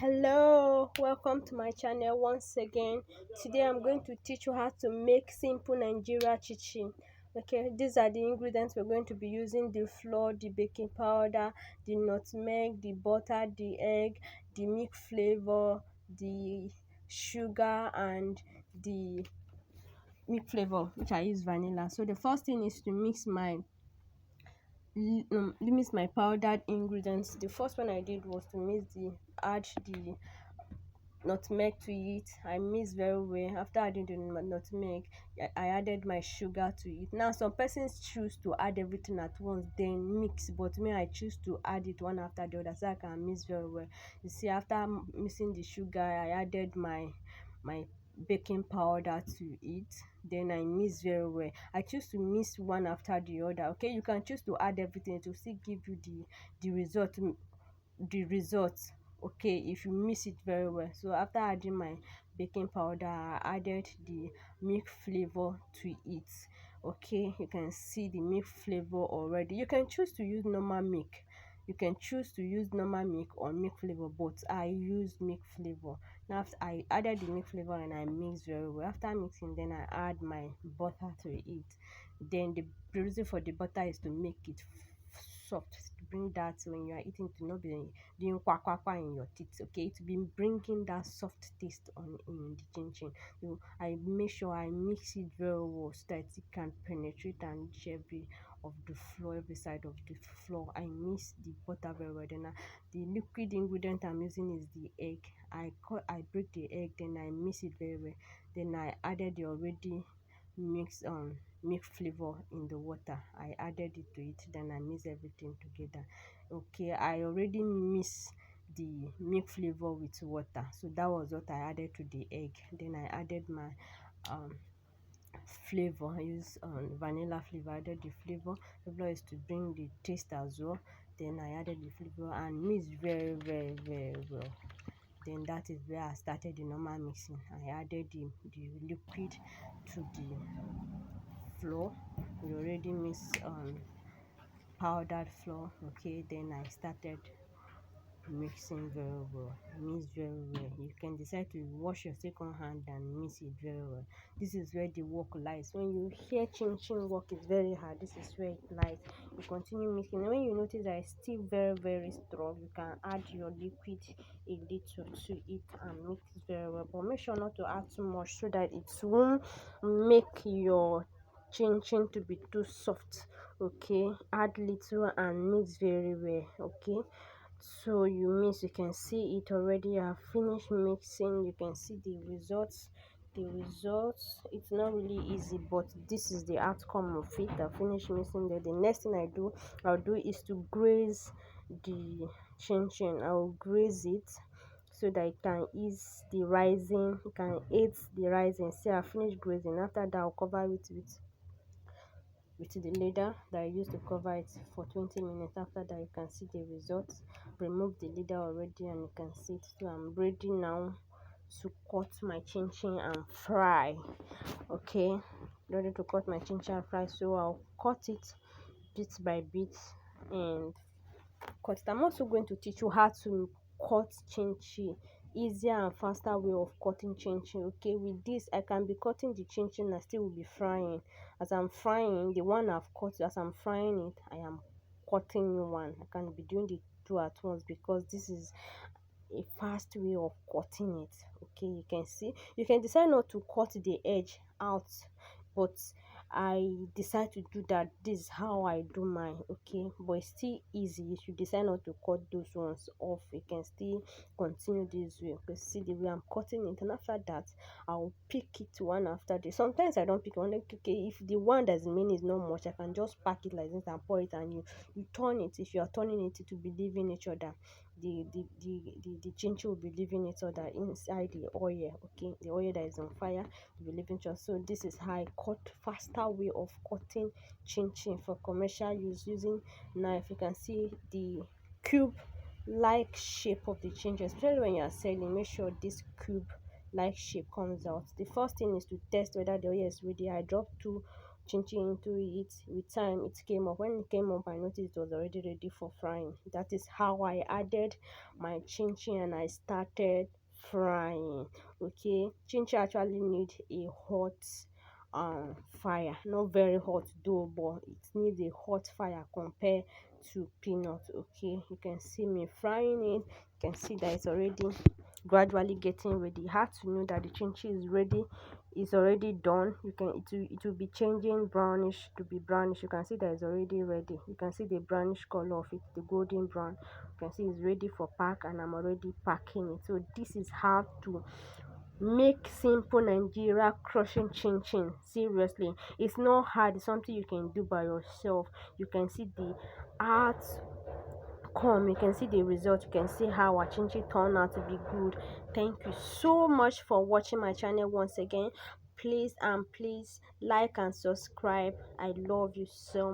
Hello, welcome to my channel once again. Today I'm going to teach you how to make simple Nigeria chinchin. Okay, these are the ingredients we're going to be using: the flour, the baking powder, the nutmeg, the butter, the egg, the milk flavor, the sugar, and the milk flavor, which I use vanilla. So the first thing is to mix my powdered ingredients. The first one I did was to add the nutmeg to it. I mix very well. After adding the nutmeg, I added my sugar to it. Now some persons choose to add everything at once then mix, but me, I choose to add it one after the other so I can mix very well. You see, after mixing the sugar, I added my baking powder to it. Then I mix very well. I choose to mix one after the other. Okay, you can choose to add everything to still give you the result the result. Okay, if you mix it very well. So after adding my baking powder, I added the milk flavor to it. Okay, you can see the milk flavor already. You can choose to use normal milk. Or milk flavor, but I use milk flavor. Now after I added the milk flavor and I mix very well. After mixing, then I add my butter to it. Then the reason for the butter is to make it soft, to bring that when you are eating, to not be doing kwa kwa kwa in your teeth. Okay, to be bringing that soft taste on in the chinchin. So I make sure I mix it very well so that it can penetrate and reach every side of the floor. I mix the butter very well. Then the liquid ingredient I'm using is the egg. I break the egg, then I mix it very well. Then I added the already mix milk flavor in the water. I added it to it, then I mix everything together. Okay, I already mix the milk flavor with water, so that was what I added to the egg. Then I added my um flavor. I use vanilla flavor. I added the flavor is to bring the taste as well. Then I added the flavor and mix very very well. Then that is where I started the normal mixing. I added the liquid to the flour. We already mix powdered flour. Okay, then I started mixing very well. Mix very well. You can decide to wash your second hand and mix it very well. This is where the work lies. When you hear chin work is very hard, this is where it lies. You continue mixing, and when you notice that it's still very strong, you can add your liquid a little to it and mix it very well, but make sure not to add too much so that it won't make your chin to be too soft. Okay, add little and mix very well. Okay, so you mix, you can see it already. I have finished mixing. You can see the results. It's not really easy, but this is the outcome of it. I finished mixing. The next thing I'll do is to graze the chin. I'll graze it so that it can ease the rising, it can aid the rising. See, I finished grazing. After that, I'll cover it with the leather that I used to cover it for 20 minutes. After that, you can see the results. Remove the leather already and you can see it. So I'm ready now to cut my chinchin and fry. Okay, ready to cut my chinchin and fry. So I'll cut it bit by bit and cut it. I'm also going to teach you how to cut chinchin, easier and faster way of cutting chinchin. Okay, with this I can be cutting the chinchin and still will be frying. As I'm frying the one I've cut, as I'm frying it, I am cutting one. I can be doing the two at once because this is a fast way of cutting it. Okay, you can see, you can decide not to cut the edge out, but I decide to do that. This is how I do mine. Okay, but it's still easy. If you decide not to cut those ones off, you can still continue this way. You see the way I'm cutting it, and after that I'll pick it one after the. Sometimes I don't pick one. Like, okay, if the one that's remaining is not much, I can just pack it like this and pour it, and you turn it. If you are turning it, to be leaving each other, the chinchin will be leaving each other inside the oil. Okay, the oil that is on fire will be leaving each other. So this is how I cut, faster way of cutting chinchin for commercial use using knife. You can see the cube like shape of the chinchin, especially when you are selling. Make sure this cube like shape comes out. The first thing is to test whether the oil is ready. I drop two chinchin into it. With time it came up. When it came up, I noticed it was already ready for frying. That is how I added my chinchin and I started frying. Okay, chinchin actually need a hot fire, not very hot though, but it needs a hot fire compared to peanut. Okay, you can see me frying it. You can see that it's already gradually getting ready. You have to know that the chinchin is ready, is already done. You can, it will be changing brownish to be brownish. You can see that it's already ready. You can see the brownish color of it, the golden brown. You can see it's ready for pack, and I'm already packing it. So this is how to make simple Nigeria crushing chin chin. Seriously, it's not hard. It's something you can do by yourself. You can see the art come, you can see the result, you can see how our chin chin turned out to be good. Thank you so much for watching my channel once again. Please and please like and subscribe. I love you so much.